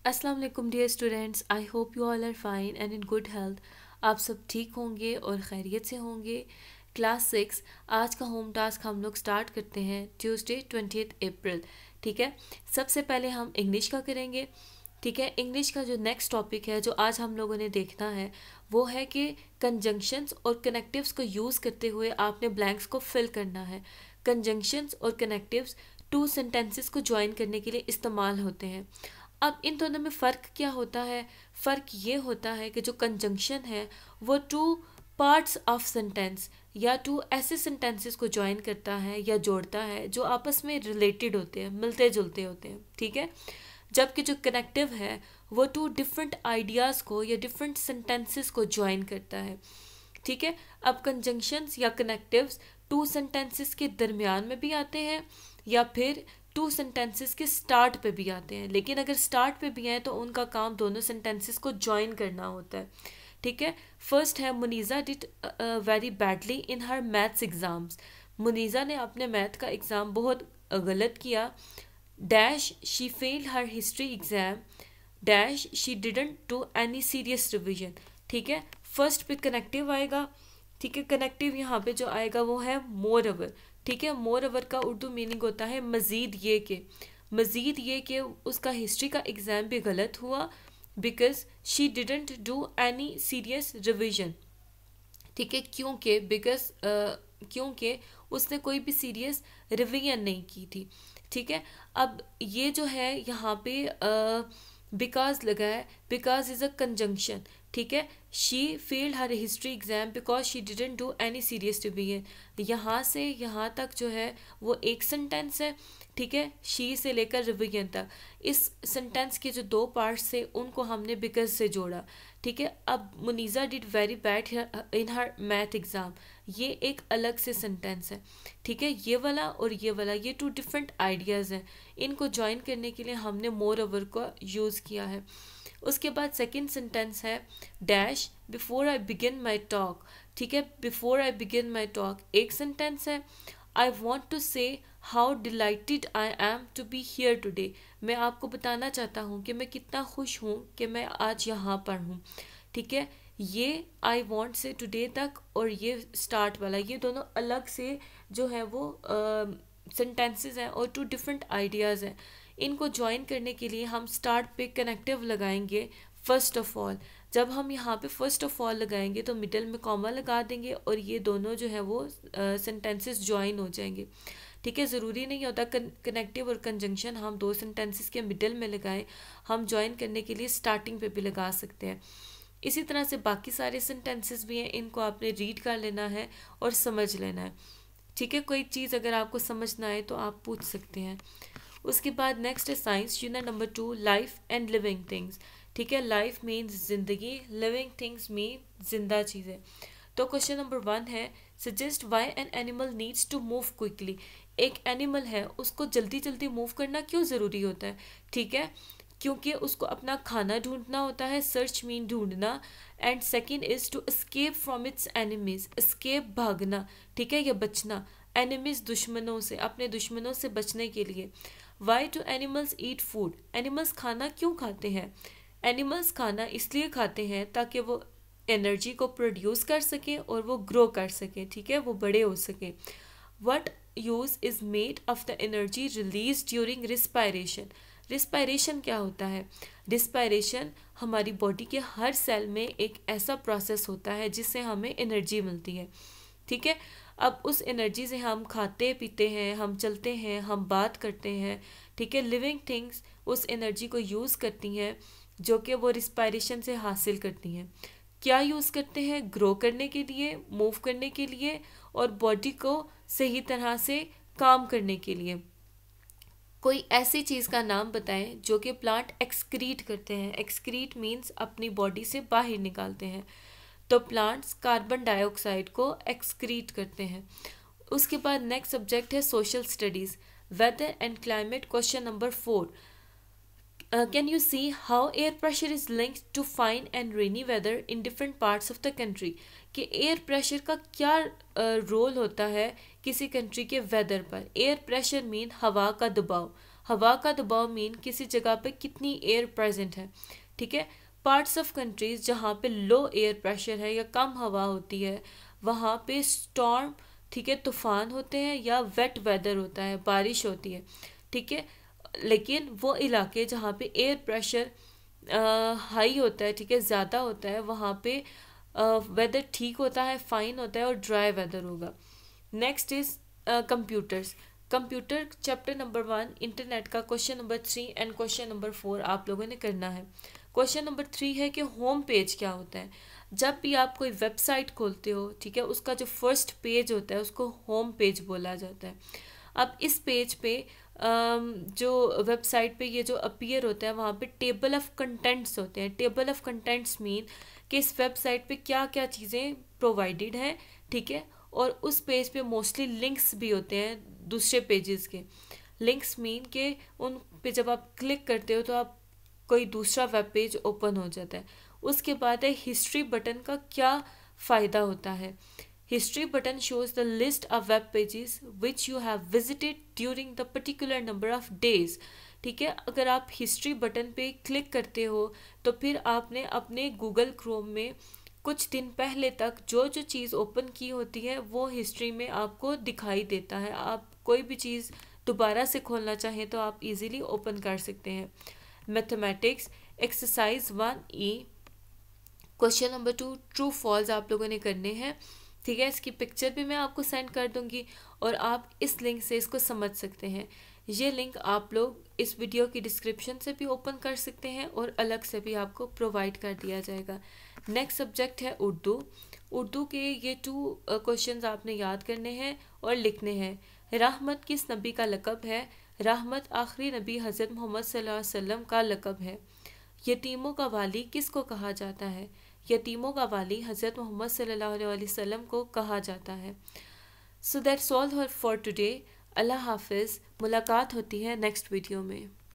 अस्सलाम वालेकुम dear students, I hope you all are fine and in good health. आप सब ठीक होंगे और खैरियत से होंगे। क्लास 6 आज का होम टास्क हम लोग स्टार्ट करते हैं ट्यूसडे 20 अप्रैल। ठीक है, सबसे पहले हम इंग्लिश का करेंगे। ठीक है, इंग्लिश का जो नेक्स्ट टॉपिक है जो आज हम लोगों ने देखना है वो है कि कंजंक्शंस और कनेक्टिव्स को यूज़ करते हुए आपने ब्लैंक्स को फिल करना है। कंजंक्शंस और कनेक्टिव्स टू सेंटेंसेस को ज्वाइन करने के लिए इस्तेमाल होते हैं। अब इन दोनों में फ़र्क क्या होता है? फ़र्क ये होता है कि जो कंजंक्शन है वो टू पार्ट्स ऑफ सेंटेंस या टू ऐसे सेंटेंसेस को ज्वाइन करता है या जोड़ता है जो आपस में रिलेटेड होते हैं, मिलते जुलते होते हैं। ठीक है, जबकि जो कनेक्टिव है वो टू डिफरेंट आइडियाज़ को या डिफरेंट सेंटेंसेस को ज्वाइन करता है। ठीक है, अब कंजंक्शंस या कनेक्टिव्स टू सेंटेंसेस के दरमियान में भी आते हैं या फिर टू सेंटेंसेस के स्टार्ट पे भी आते हैं, लेकिन अगर स्टार्ट पे भी हैं तो उनका काम दोनों सेंटेंसेस को ज्वाइन करना होता है। ठीक है, फर्स्ट है Muniza did very badly in her maths exams. Muniza ने अपने मैथ का एग्ज़ाम बहुत गलत किया। Dash she fail her history exam. Dash she didn't do any serious revision. ठीक है, फर्स्ट पे कनेक्टिव आएगा। ठीक है, कनेक्टिव यहाँ पे जो आएगा वो है मोर ओवर। ठीक है, मोर ओवर का उर्दू मीनिंग होता है मज़ीद ये के। मज़ीद ये कि उसका हिस्ट्री का एग्ज़ाम भी गलत हुआ because she didn't do any serious revision. ठीक है, क्योंकि उसने कोई भी सीरियस रिवीजन नहीं की थी। ठीक है, अब ये जो है यहाँ पे बिकॉज लगा है, बिकॉज इज़ अ कंजंक्शन। ठीक है, she failed her history exam because she didn't do any serious revision. यहाँ से यहाँ तक जो है वो एक सेंटेंस है। ठीक है, शी से लेकर रिवीजन तक इस सेंटेंस के जो दो पार्ट्स थे उनको हमने बिकॉज से जोड़ा। ठीक है, अब Muniza did very bad in her math exam, ये एक अलग से सेंटेंस है। ठीक है, ये वाला और ये वाला ये टू डिफरेंट आइडियाज़ हैं, इनको ज्वाइन करने के लिए हमने मोर ओवर का यूज़ किया है। उसके बाद सेकंड सेंटेंस है dash before I begin my talk. ठीक है, before I begin my talk एक सेंटेंस है। I want to say how delighted I am to be here today. मैं आपको बताना चाहता हूँ कि मैं कितना खुश हूँ कि मैं आज यहाँ पर हूँ। ठीक है, ये आई वॉन्ट से टुडे तक और ये स्टार्ट वाला ये दोनों अलग से जो है वो सेंटेंसेस हैं और टू डिफरेंट आइडियाज़ हैं। इनको ज्वाइन करने के लिए हम स्टार्ट पे कनेक्टिव लगाएंगे फर्स्ट ऑफ ऑल। जब हम यहाँ पे फर्स्ट ऑफ ऑल लगाएंगे तो मिडल में कॉमा लगा देंगे और ये दोनों जो है वो सेंटेंसेस ज्वाइन हो जाएंगे। ठीक है, ज़रूरी नहीं होता कनेक्टिव और कंजंक्शन हम दो सेंटेंसेस के मिडल में लगाएं, हम ज्वाइन करने के लिए स्टार्टिंग पे भी लगा सकते हैं। इसी तरह से बाकी सारे सेंटेंसेस भी हैं, इनको आपने रीड कर लेना है और समझ लेना है। ठीक है, कोई चीज़ अगर आपको समझ ना आए तो आप पूछ सकते हैं। उसके बाद नेक्स्ट है science unit number 2 life and living things. ठीक है, लाइफ मीन्स जिंदगी, लिविंग थिंग्स मीन जिंदा चीज़ें। तो क्वेश्चन नंबर 1 है suggest why an animal needs to move quickly. एक एनिमल है उसको जल्दी जल्दी मूव करना क्यों ज़रूरी होता है? ठीक है, क्योंकि उसको अपना खाना ढूंढना होता है, सर्च मीन ढूंढना, and second is to escape from its enemies, escape भागना। ठीक है, या बचना, एनिमीज दुश्मनों से, अपने दुश्मनों से बचने के लिए। Why do animals eat food, animals खाना क्यों खाते हैं? एनिमल्स खाना इसलिए खाते हैं ताकि वो एनर्जी को प्रोड्यूस कर सकें और वो ग्रो कर सकें। ठीक है, वो बड़े हो सकें। What use is made of the energy release during respiration. Respiration क्या होता है? रिस्पायरेशन हमारी बॉडी के हर सेल में एक ऐसा प्रोसेस होता है जिससे हमें एनर्जी मिलती है। ठीक है, अब उस एनर्जी से हम खाते पीते हैं, हम चलते हैं, हम बात करते हैं। ठीक है, लिविंग थिंग्स उस एनर्जी को यूज़ करती हैं जो कि वो रिस्पायरेशन से हासिल करती हैं। क्या यूज़ करते हैं? ग्रो करने के लिए, मूव करने के लिए और बॉडी को सही तरह से काम करने के लिए। कोई ऐसी चीज़ का नाम बताएं जो कि प्लांट एक्सक्रीट करते हैं। एक्सक्रीट मीन्स अपनी बॉडी से बाहर निकालते हैं। तो प्लांट्स कार्बन डाइऑक्साइड को एक्सक्रीट करते हैं। उसके बाद नेक्स्ट सब्जेक्ट है social studies, weather and climate. Question number 4 can you see how air pressure is linked to fine and rainy weather in different parts of the country. कि air pressure का क्या role होता है किसी country के weather पर। Air pressure mean हवा का दबाव, हवा का दबाव मीन किसी जगह पे कितनी एयर प्रेजेंट है, ठीक है। पार्ट्स ऑफ कंट्रीज जहाँ पे लो एयर प्रेशर है या कम हवा होती है वहाँ पे स्टॉर्म, ठीक है, तूफान होते हैं या वेट वेदर होता है, बारिश होती है, ठीक है। लेकिन वो इलाके जहाँ पे एयर प्रेशर हाई होता है, ठीक है, ज़्यादा होता है, वहाँ पे वेदर ठीक होता है, फाइन होता है और ड्राई वेदर होगा। Next is computers. Computer chapter number 1 internet का question number 3 and question number 4 आप लोगों ने करना है। क्वेश्चन नंबर 3 है कि होम पेज क्या होता है। जब भी आप कोई वेबसाइट खोलते हो, ठीक है, उसका जो फर्स्ट पेज होता है उसको होम पेज बोला जाता है। अब इस पेज पे जो वेबसाइट पे ये जो अपीयर होता है वहाँ पे टेबल ऑफ कंटेंट्स होते हैं। टेबल ऑफ कंटेंट्स मीन कि इस वेबसाइट पे क्या क्या चीज़ें प्रोवाइडेड हैं, ठीक है। और उस पेज पे मोस्टली लिंक्स भी होते हैं दूसरे पेजेस के। लिंक्स मीन के उन पे जब आप क्लिक करते हो तो आप कोई दूसरा वेब पेज ओपन हो जाता है। उसके बाद है हिस्ट्री बटन का क्या फ़ायदा होता है। History button shows the list of web pages which you have visited during the particular number of days, ठीक है। अगर आप हिस्ट्री बटन पे क्लिक करते हो तो फिर आपने अपने गूगल क्रोम में कुछ दिन पहले तक जो जो चीज़ ओपन की होती है वो हिस्ट्री में आपको दिखाई देता है। आप कोई भी चीज़ दोबारा से खोलना चाहें तो आप इजीली ओपन कर सकते हैं। Mathematics exercise 1E question number 2 true false आप लोगों ने करने हैं, ठीक है। इसकी पिक्चर भी मैं आपको सेंड कर दूंगी और आप इस लिंक से इसको समझ सकते हैं। ये लिंक आप लोग इस वीडियो की डिस्क्रिप्शन से भी ओपन कर सकते हैं और अलग से भी आपको प्रोवाइड कर दिया जाएगा। नेक्स्ट सब्जेक्ट है उर्दू। उर्दू के ये 2 क्वेश्चंस आपने याद करने हैं और लिखने हैं। रहमत किस नबी का लक़ब है। रहमत आखिरी नबी हज़रत मोहम्मद सल्लल्लाहु अलैहि वसल्लम का लक़ब है। यतीमों का वाली किसको कहा जाता है। यतीमों का वाली हज़रत मोहम्मद सल्लल्लाहु अलैहि वसल्लम को कहा जाता है। So that's all for today. अल्लाह हाफिज़। मुलाकात होती है नेक्स्ट वीडियो में।